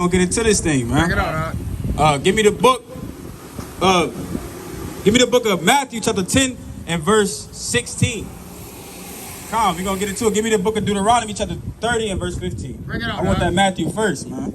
Gonna get into this thing, man. Bring it on, Give me the book. Give me the book of Matthew, chapter 10 and verse 16. Come, we're gonna get into it. Give me the book of Deuteronomy, chapter 30 and verse 15. Bring it on. I want that Matthew first, man.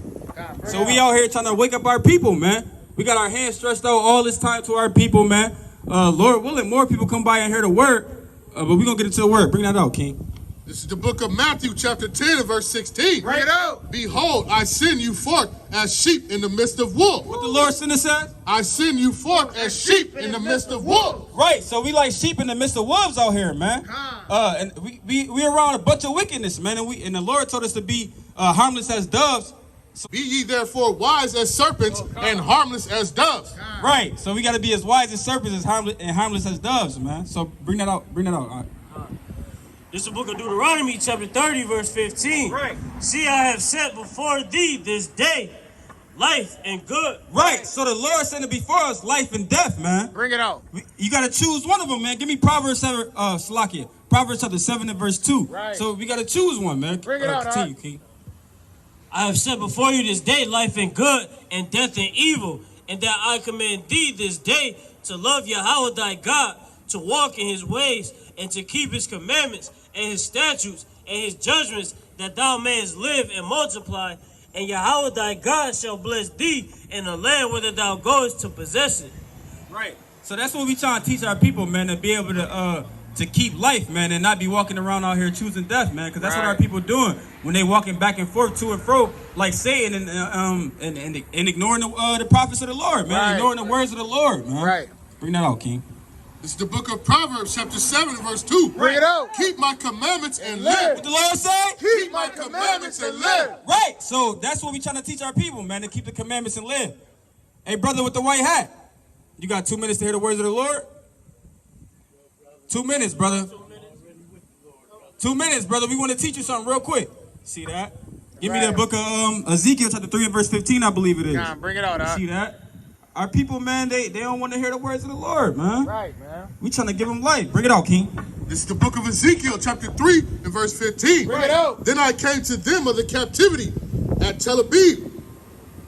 So we out here trying to wake up our people, man. We got our hands stretched out all this time to our people, man. Lord willing, more people come by and hear the word. But we're gonna get into the word. Bring that out, King. This is the book of Matthew, chapter 10 and verse 16. Bring it out. Behold, I send you forth as sheep in the midst of wolves. What the Lord sent us as? I send you forth as sheep in the midst of wolves. Right, so we like sheep in the midst of wolves out here, man. And we around a bunch of wickedness, man. And the Lord told us to be harmless as doves. Be ye therefore wise as serpents and harmless as doves. Right, so we got to be as wise as serpents and harmless as doves, man. So bring that out. Bring that out. All right. This is the book of Deuteronomy, chapter 30, verse 15. Right. See, I have set before thee this day life and good. Right, so the Lord sent it before us, life and death, man. Bring it out. You got to choose one of them, man. Give me Proverbs 7, Slakia. Proverbs chapter 7 and verse 2. Right. So we got to choose one, man. Bring it out, continue, King. I have set before you this day life and good, and death and evil, and that I command thee this day to love Yahweh thy God, to walk in his ways, and to keep his commandments, and his statutes, and his judgments, that thou mayest live and multiply. And Yahweh thy God shall bless thee in the land whither thou goest to possess it. Right. So that's what we trying to teach our people, man, to be able to keep life, man, and not be walking around out here choosing death, man, because that's what our people doing when they walking back and forth to and fro like Satan and ignoring the prophets of the Lord, man, ignoring the words of the Lord, man. Right. Bring that out, King. This is the book of Proverbs, chapter 7 and verse 2. Bring it out. Keep my commandments and live. What the Lord say? Keep my commandments and live. Right. So that's what we trying to teach our people, man, to keep the commandments and live. Hey, brother with the white hat, you got 2 minutes to hear the words of the Lord? 2 minutes, brother. 2 minutes, brother. We want to teach you something real quick. See that? Give me the book of Ezekiel, chapter 3 and verse 15, I believe it is. Bring it out. See that? Our people, man, they don't want to hear the words of the Lord, man. Right, man. We trying to give them life. Bring it out, King. This is the book of Ezekiel, chapter 3 and verse 15. Bring it out. Then I came to them of the captivity at Tel Aviv,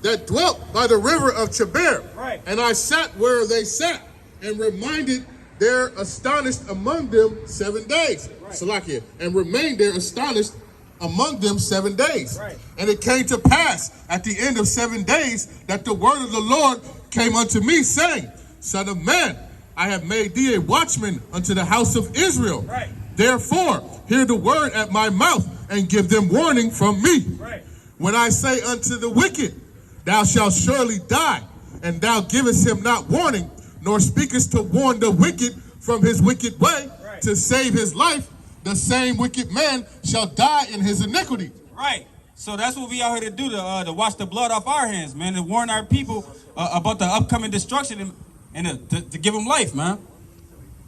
that dwelt by the river of Chebar. Right. And I sat where they sat, and reminded there astonished among them 7 days. Salakia. And remained there astonished among them 7 days. Right. And it came to pass at the end of 7 days that the word of the Lord came unto me, saying, Son of man, I have made thee a watchman unto the house of Israel. Right. Therefore, hear the word at my mouth, and give them warning from me. Right. When I say unto the wicked, thou shalt surely die, and thou givest him not warning, nor speakest to warn the wicked from his wicked way, to save his life, the same wicked man shall die in his iniquity. Right. So that's what we out here to do, to wash the blood off our hands, man, to warn our people about the upcoming destruction and to give them life, man.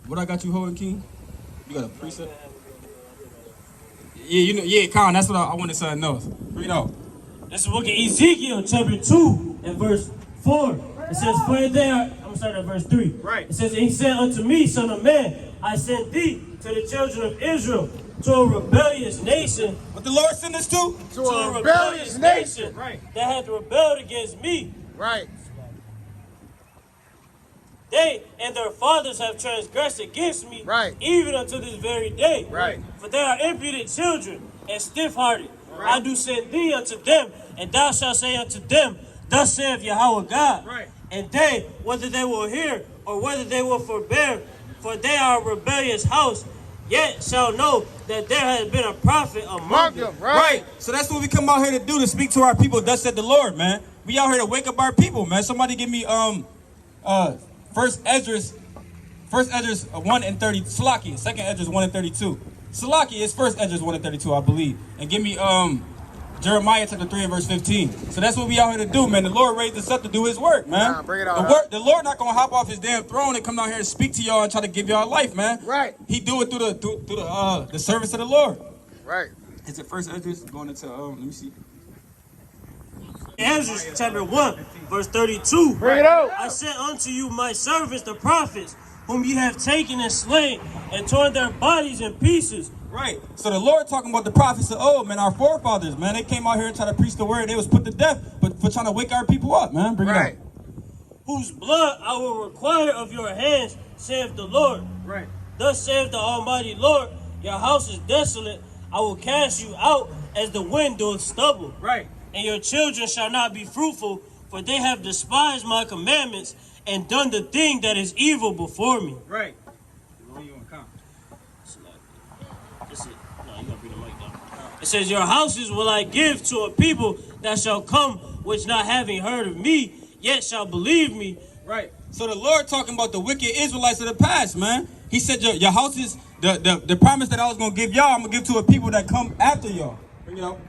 What I got you holding, King? You got a precept? Yeah, Con, that's what I wanted to know. Bring it out. This is the book of Ezekiel, chapter 2, and verse 4. It says, for there, I'm going to start at verse 3. Right. It says, and he said unto me, Son of man, I sent thee to the children of Israel, to a rebellious nation. What the Lord sent us to? To a rebellious nation. Right. That hath rebelled against me. Right. They and their fathers have transgressed against me, Right. even unto this very day. Right. For they are impudent children and stiff-hearted. Right. I do send thee unto them, and thou shalt say unto them, Thus saith Yahweh God. Right. And they, whether they will hear or whether they will forbear, for they are a rebellious house, yet shall know that there has been a prophet among them. Right. So that's what we come out here to do, to speak to our people. Thus said the Lord, man. We out here to wake up our people, man. Somebody give me First Esdras 1 and 30. Salaki. Second Esdras 1 and 32. Salaki is First Esdras 1 and 32, I believe. And give me Jeremiah chapter 3 and verse 15. So that's what we out here to do, man. The Lord raised us up to do his work, man. Bring it out. The Lord not gonna hop off his damn throne and come down here and speak to y'all and try to give y'all life, man. Right. He do it through the service of the Lord. Right. Is it First Esdras going into let me see. Ezra chapter 1, verse 32. Bring it out. I sent unto you my servants, the prophets, whom ye have taken and slain, and torn their bodies in pieces. Right. So the Lord talking about the prophets of old, man, our forefathers, man. They came out here and tried to preach the word. They was put to death. But for trying to wake our people up, man. Bring it out. Whose blood I will require of your hands, saith the Lord. Right. Thus saith the Almighty Lord, your house is desolate. I will cast you out as the wind doeth stubble. Right. And your children shall not be fruitful, for they have despised my commandments and done the thing that is evil before me. Right. Where you want to come? That's it. No, you gotta bring the mic down. It says, your houses will I give to a people that shall come, which not having heard of me, yet shall believe me. Right. So the Lord talking about the wicked Israelites of the past, man. He said your houses, the promise that I was going to give y'all, I'm going to give to a people that come after y'all. Bring it out.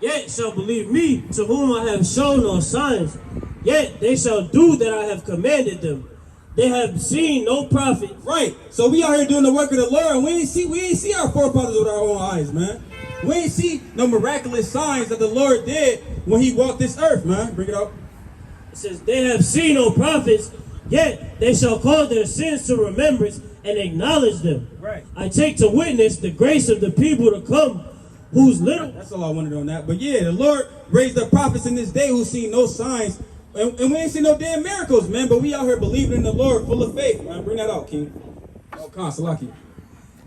Yet shall believe me, to whom I have shown no signs. Yet they shall do that I have commanded them. They have seen no prophet. Right. So we out here doing the work of the Lord, and we ain't see our forefathers with our own eyes, man. We ain't see no miraculous signs that the Lord did when he walked this earth, man. Bring it out. It says, they have seen no prophets, yet they shall call their sins to remembrance and acknowledge them. Right. I take to witness the grace of the people to come, whose little... That's all I wanted on that. But yeah, the Lord raised up prophets in this day who seen no signs, and we ain't seen no damn miracles, man. But we out here believing in the Lord, full of faith, man. Bring that out, King. Oh, Salaki.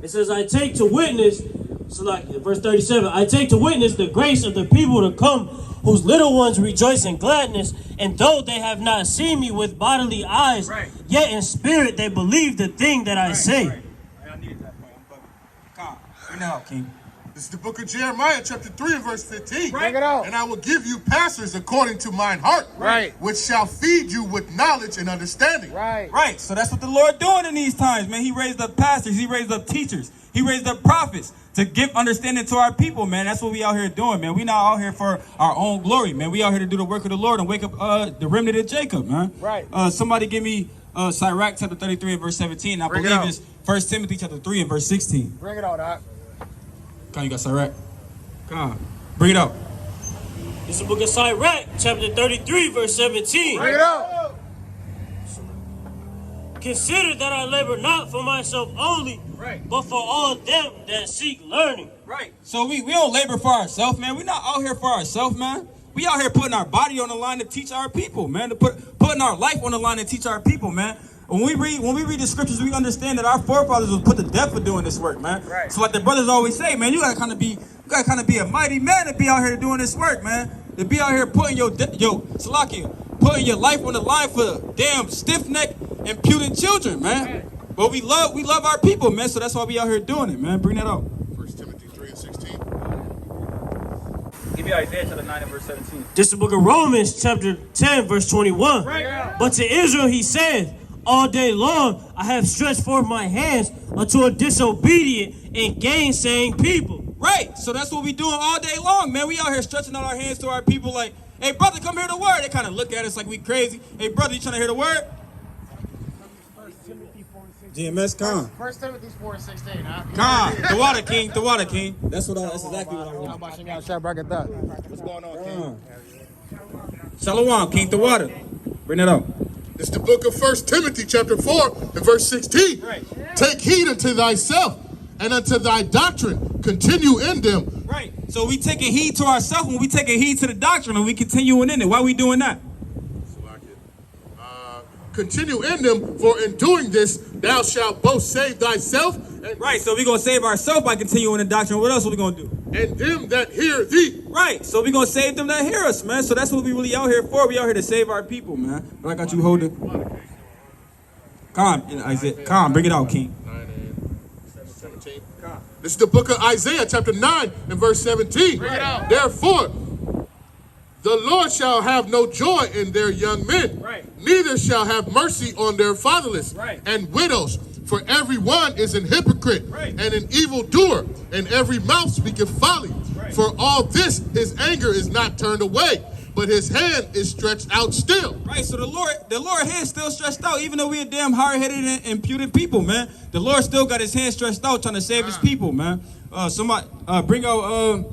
It says, I take to witness, verse 37, I take to witness the grace of the people to come, whose little ones rejoice in gladness, and though they have not seen me with bodily eyes, right, yet in spirit they believe the thing that I say. Right. I needed that point. I'm bugging. Come on. Bring that out, King. This is the book of Jeremiah, chapter 3, and verse 15. Bring it out. And I will give you pastors according to mine heart, Right. which shall feed you with knowledge and understanding. Right. Right. So that's what the Lord doing in these times, man. He raised up pastors. He raised up teachers. He raised up prophets to give understanding to our people, man. That's what we out here doing, man. We not out here for our own glory, man. We out here to do the work of the Lord and wake up the remnant of Jacob, man. Right. Somebody give me Sirach chapter 33 and verse 17. I Bring it believe out. it's 1 Timothy chapter 3 and verse 16. Bring it out, Doc. Come on, you got Sirach? Come on. Bring it out. This is the book of Sirach, chapter 33, verse 17. Bring it out. Consider that I labor not for myself only, Right. but for all them that seek learning. Right. So we don't labor for ourselves, man. We're not out here for ourselves, man. We out here putting our body on the line to teach our people, man. To putting our life on the line to teach our people, man. When we read the scriptures, we understand that our forefathers was put to death for doing this work, man. Right. So like the brothers always say, man, you gotta kind of be a mighty man to be out here doing this work, man. To be out here putting putting your life on the line for damn stiff-necked, impudent children, man. But we love our people, man. So that's why we out here doing it, man. Bring that out. 1 Timothy 3 and 16. Give me Isaiah chapter 9 and verse 17. This is the book of Romans, chapter 10, verse 21. Right. But to Israel he said, all day long I have stretched forth my hands unto a disobedient and gainsaying people. Right. So that's what we doing all day long, man. We out here stretching out our hands to our people like, hey, brother, come hear the word. They kind of look at us like we crazy. Hey, brother, you trying to hear the word? GMS, come. 1 Timothy 4 and 16, huh? Come. The water king. That's exactly what I How want. about you guys shall bracket that? What's going on, King? Shalom, King, the water. Bring that out. It's the book of 1 Timothy, chapter 4, and verse 16. Right. Take heed unto thyself and unto thy doctrine. Continue in them. Right. So we taking heed to ourselves when we taking heed to the doctrine and we continuing in it. Why we doing that? Continue in them, for in doing this, thou shalt both save thyself and, Right. So we going to save ourselves by continuing the doctrine. What else are we going to do? and them that hear thee. Right. So we going to save them that hear us, man. So that's what we really out here for. We out here to save our people, man. But I got you holding. Come on, Isaiah. Come on, bring it out, King. 9 and 17. This is the book of Isaiah, chapter 9 and verse 17. Bring it out. Therefore, the Lord shall have no joy in their young men, Right. neither shall have mercy on their fatherless Right. and widows. For every one is an hypocrite Right. and an evildoer, and every mouth speaketh folly. Right. For all this his anger is not turned away, but his hand is stretched out still. Right, so the Lord hand still stretched out, even though we're damn hard-headed and impudent people, man. The Lord still got his hand stretched out trying to save his people, man. Somebody bring out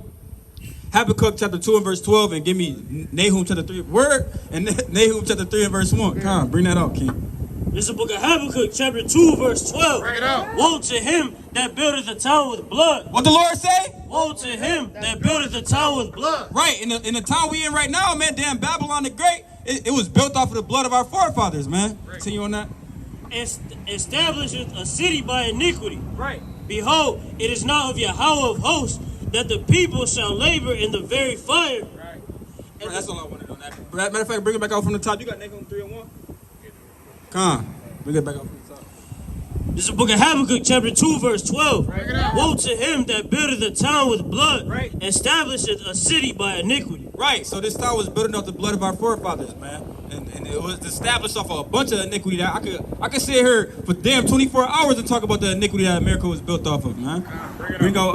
Habakkuk chapter 2 and verse 12 and give me Nahum chapter 3 word and Nahum chapter 3 and verse 1. Come on, bring that out, King. This is the book of Habakkuk, chapter 2, verse 12. Bring it out. Woe to him that buildeth a town with blood. What the Lord say? Woe to him that buildeth a town with blood. Right, in the town we in right now, man, damn Babylon the Great, it was built off of the blood of our forefathers, man. Continue on that. Establisheth a city by iniquity. Right. Behold, it is not of Yahweh of hosts that the people shall labor in the very fire. Right, that's all I wanted on that. Matter of fact, bring it back out from the top. You got Nahum 3 and 1? Come on. Bring it back out from the top. This is the book of Habakkuk, chapter 2, verse 12. Bring it out. Woe to him that buildeth a town with blood, Right. establisheth a city by iniquity. Right, so this town was built off the blood of our forefathers, man. And it was established off of a bunch of iniquity that I could sit here for damn 24 hours and talk about the iniquity that America was built off of, man. Bring out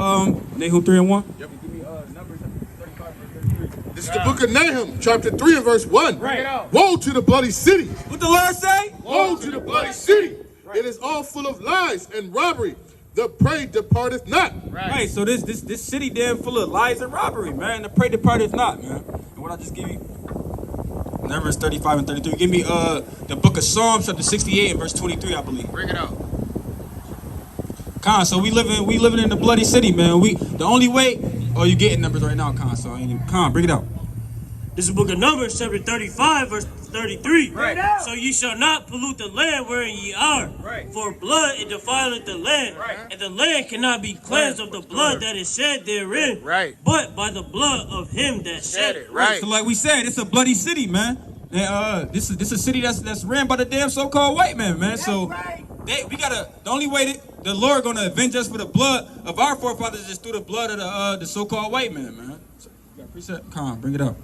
Nahum 3 and 1. Yep. Give me Numbers 35 verse 33. This is the book of Nahum, chapter 3 and verse 1. Right. Woe to the bloody city. What the Lord say? Woe to the bloody city. It is all full of lies and robbery. The prey departeth not. Right, so this city damn full of lies and robbery, man. The prey departeth not, man. And what I just give you? Numbers 35 and 33. Give me the book of Psalms, chapter 68 and verse 23, I believe. Bring it out. Con, so we living in the bloody city, man. The only way, oh, you getting numbers right now, Con. So Con, bring it out. This is the book of Numbers, chapter 35, verse 33. Right. So ye shall not pollute the land wherein ye are. Right. For blood it defileth the land. Right. And the land cannot be cleansed of the blood that is shed therein. Right. But by the blood of him that shed it. Right. So like we said, it's a bloody city, man. And this is a city that's ran by the damn so-called white man, man. So the only way that the Lord gonna avenge us for the blood of our forefathers is through the blood of the so-called white man, man. So you got precept, Con, bring it up.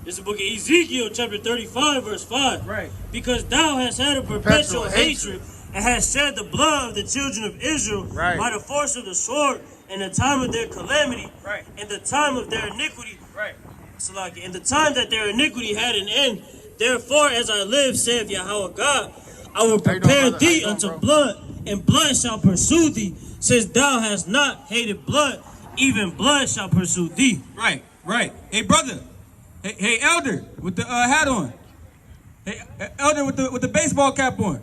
This is the book of Ezekiel, chapter 35, verse 5. Right. Because thou hast had a perpetual hatred and hast shed the blood of the children of Israel by the force of the sword in the time of their calamity, in the time of their iniquity. Salaki, in the time that their iniquity had an end. Therefore, as I live, saith Yahweh God, I will prepare thee unto blood, and blood shall pursue thee, since thou hast not hated blood, even blood shall pursue thee. Right. Hey, brother. Hey, elder with the hat on. Hey, elder with the baseball cap on.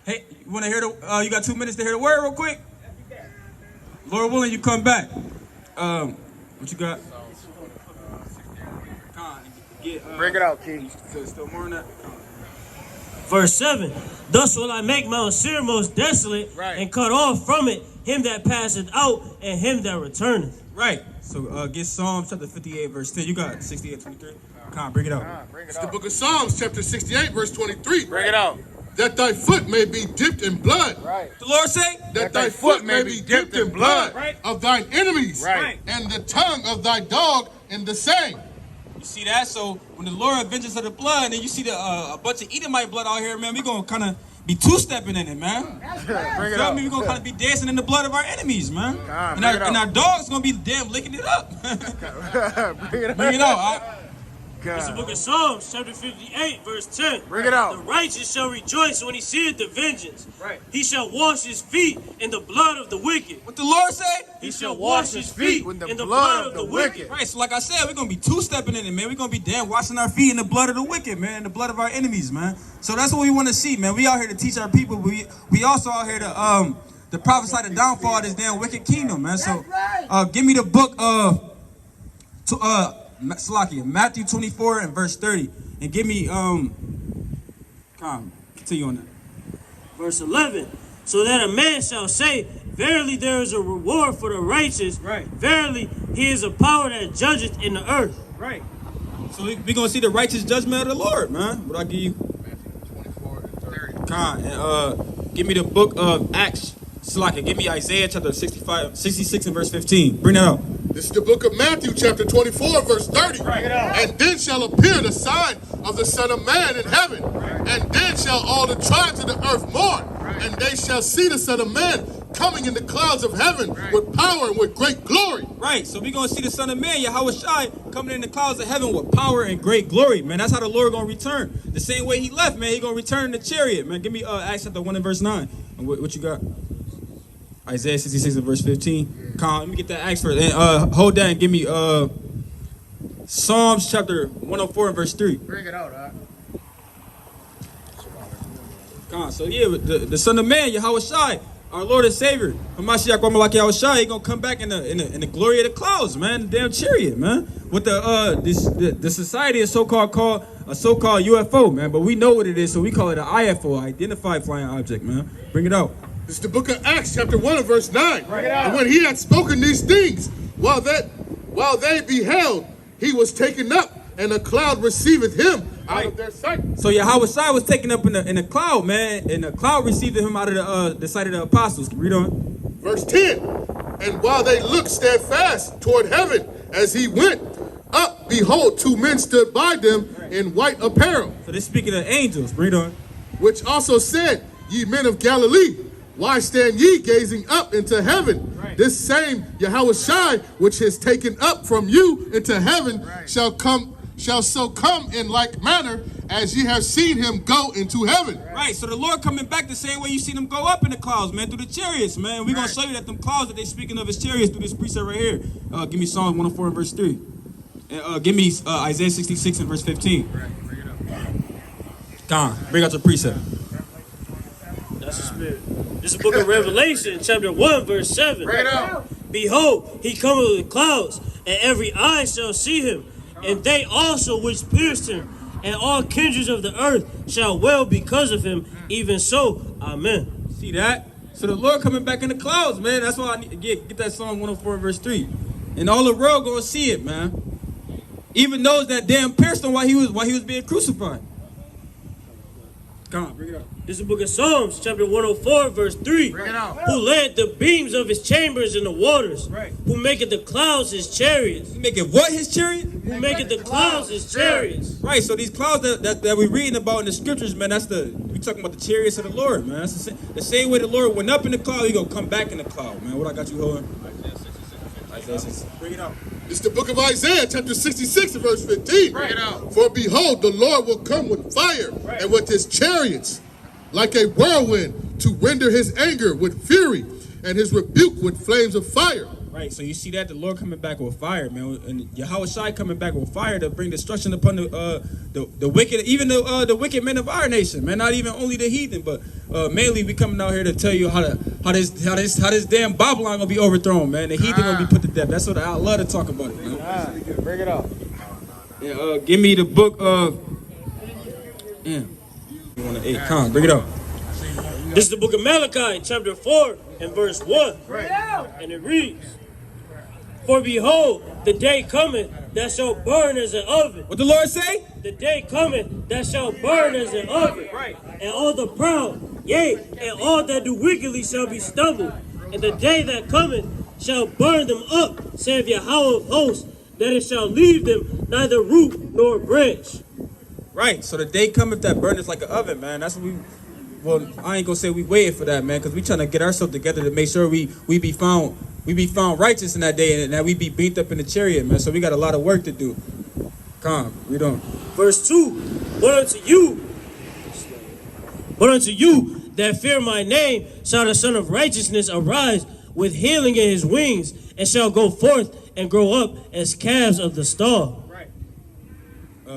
Hey, you want to hear you got 2 minutes to hear the word real quick? Lord willing, you come back. What you got? Bring it out, King. Still more on that. Verse 7. Thus will I make Mount Seir most desolate, and cut off from it him that passeth out and him that returneth. Right. So get Psalms chapter 58 verse 10. You got 68, 23. Come on, bring it out. It's the book of Psalms, chapter 68, verse 23. Bring it out. That thy foot may be dipped in blood. Right. The Lord say? That thy foot may be dipped in blood of thine enemies. Right. And the tongue of thy dog in the same. You see that? So when the Lord avenges of the blood, and then you see a bunch of Edomite blood out here, man, we gonna kind of be two-stepping in it, man. Bring it Feel out. me? We gonna kind of be dancing in the blood of our enemies, man. Bring it And our out. dogs gonna be damn licking it up. Bring it out. Bring it out. All right? It's the book of Psalms, chapter 58, verse 10. Bring it out. The righteous shall rejoice when he seeth the vengeance. Right. He shall wash his feet in the blood of the wicked. What the Lord say? He shall wash his feet in the blood of the wicked. Right, so like I said, we're going to be two-stepping in it, man. We're going to be damn washing our feet in the blood of the wicked, man, the blood of our enemies, man. So that's what we want to see, man. We out here to teach our people. We also out here to prophesy the downfall of this damn wicked kingdom, man. So give me the book of Matthew 24 and verse 30. And give me, continue on that. Verse 11. So that a man shall say, verily there is a reward for the righteous. Right. Verily he is a power that judgeth in the earth. Right. So we're going to see the righteous judgment of the Lord, man. What I give you? Matthew 24 and 30. And give me the book of Acts. Salaki, give me Isaiah chapter 66 and verse 15. Bring that out. This is the book of Matthew, chapter 24, verse 30. And then shall appear the sign of the Son of Man in heaven. And then shall all the tribes of the earth mourn. And they shall see the Son of Man coming in the clouds of heaven with power and with great glory. Right, so we're going to see the Son of Man, Yahweh Shai, coming in the clouds of heaven with power and great glory, man. That's how the Lord going to return. The same way he left, man, he going to return in the chariot, man. Give me Acts chapter 1 and verse 9. And what you got? Isaiah 66 and verse 15. Let me get that Acts first. And hold that and give me Psalms chapter 104 and verse 3. Bring it out, huh? God, so yeah, the Son of Man, Yahweh Shai, our Lord and Savior, Hamashiach Wamalaki Yahweh Shai, he gonna come back in the glory of the clouds, man, the damn chariot, man. With the society is so-called UFO, man, but we know what it is, so we call it an IFO, identified flying object, man. Bring it out. This is the book of Acts, chapter 1 and verse 9. And when he had spoken these things, while they beheld, he was taken up, and a cloud receiveth him out of their sight. So Yahweh Shai was taken up in the cloud, man, and the cloud received him out of the sight of the apostles. Read on. Verse 10. And while they looked steadfast toward heaven as he went up, behold, two men stood by them in white apparel. So they're speaking of angels. Read on. Which also said, Ye men of Galilee, why stand ye gazing up into heaven? This same Yahweh Shai, which is taken up from you into heaven, shall so come in like manner as ye have seen him go into heaven. Right, so the Lord coming back the same way you seen him go up in the clouds, man, through the chariots, man. We're going to show you that them clouds that they speaking of as chariots through this precept right here. Give me Psalm 104 and verse 3. And give me Isaiah 66 and verse 15. Come on, bring out your precept. That's the spirit. This is the book of Revelation, chapter 1, verse 7. Bring it out. Behold, he cometh with clouds, and every eye shall see him, and they also which pierced him, and all kindreds of the earth shall wail because of him. Even so, amen. See that? So the Lord coming back in the clouds, man. That's why I need to get that Psalm 104 verse 3. And all the world gonna see it, man. Even those that damn pierced him while he was being crucified. Come on, bring it up. This is the book of Psalms, chapter 104, verse 3. Bring it out. Who led the beams of his chambers in the waters. Right. Who maketh the clouds his chariots. You making what his chariot? Who maketh the clouds his chariots. Right, so these clouds that we're reading about in the scriptures, man, we talking about the chariots of the Lord, man. That's the same way the Lord went up in the cloud, he gonna come back in the cloud, man. What I got you holding? Isaiah 66. Bring it out. It's the book of Isaiah, chapter 66 and verse 15. Bring it out. For behold, the Lord will come with fire and with his chariots, like a whirlwind, to render his anger with fury and his rebuke with flames of fire. Right, so you see that the Lord coming back with fire, man, and Yahweh Shai coming back with fire to bring destruction upon the wicked, even the wicked men of our nation, man. Not even only the heathen, but mainly we coming out here to tell you how this damn Babylon gonna be overthrown, man. The heathen gonna be put to death. That's what I love to talk about it, man. Bring it out. Yeah, give me the book of. Yeah. You want to 8? Come, bring it up. This is the book of Malachi, chapter 4, and verse 1. And it reads, For behold, the day cometh that shall burn as an oven. What the Lord say? The day cometh that shall burn as an oven. And all the proud, yea, and all that do wickedly shall be stumbled. And the day that cometh shall burn them up, saith Yahweh of hosts, that it shall leave them neither root nor branch. Right, so the day cometh that burneth like an oven, man. That's what well, I ain't gonna say we waiting for that, man, because we trying to get ourselves together to make sure we be found righteous in that day and that we be beat up in the chariot, man. So we got a lot of work to do. Come, read on. Verse 2, But unto you that fear my name shall the Son of Righteousness arise with healing in his wings, and shall go forth and grow up as calves of the stall. Right.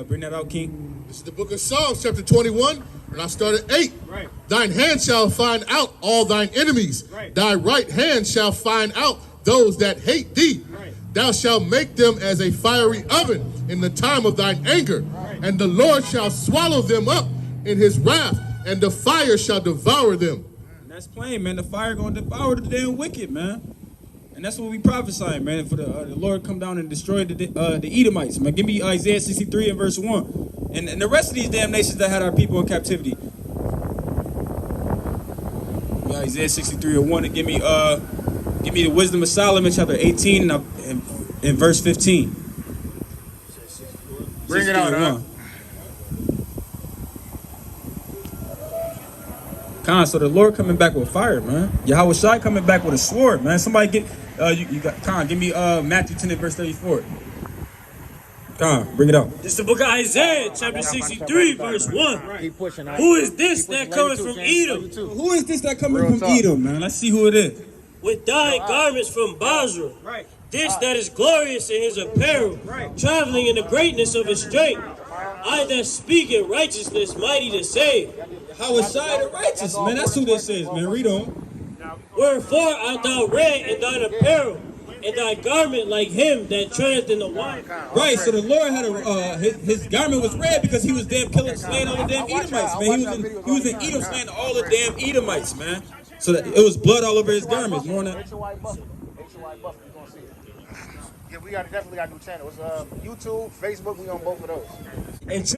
Bring that out, King. This is the book of Psalms, chapter 21, and I start at 8. Right. Thine hand shall find out all thine enemies. Right. Thy right hand shall find out those that hate thee. Right. Thou shalt make them as a fiery oven in the time of thine anger. Right. And the Lord shall swallow them up in his wrath, and the fire shall devour them. And that's plain, man. The fire gonna devour the damn wicked, man. And that's what we prophesying, man. For the Lord come down and destroy the Edomites, man. Give me Isaiah 63 and verse 1. And the rest of these damn nations that had our people in captivity. Isaiah 63 and 1. And give me the wisdom of Solomon, chapter 18 and verse 15. Bring it out, huh? Con, so the Lord coming back with fire, man. Yahweh Shai coming back with a sword, man. Somebody get you got Con, give me Matthew 10 and verse 34. Con, bring it out. This is the book of Isaiah, chapter 63, verse 1. Keep pushing. Who is this that cometh from Edom? Who is this that coming Real from talk. Edom, man? Let's see who it is. With dyed garments from Basra. Right. This that is glorious in his apparel, traveling in the greatness of his strength. I that speak in righteousness, mighty to save. How is Shai the righteous, man? That's who this is, man. Read on. Wherefore art thou red in thine apparel, and thy garment like him that treadeth in the wine. Right, so the Lord had his garment was red because he was damn slaying all the damn Edomites, man. He was in Edom slaying all the damn Edomites, man. So that it was blood all over his garments. More than that. Yeah, we definitely got a new channel. It's YouTube, Facebook. We on both of those. And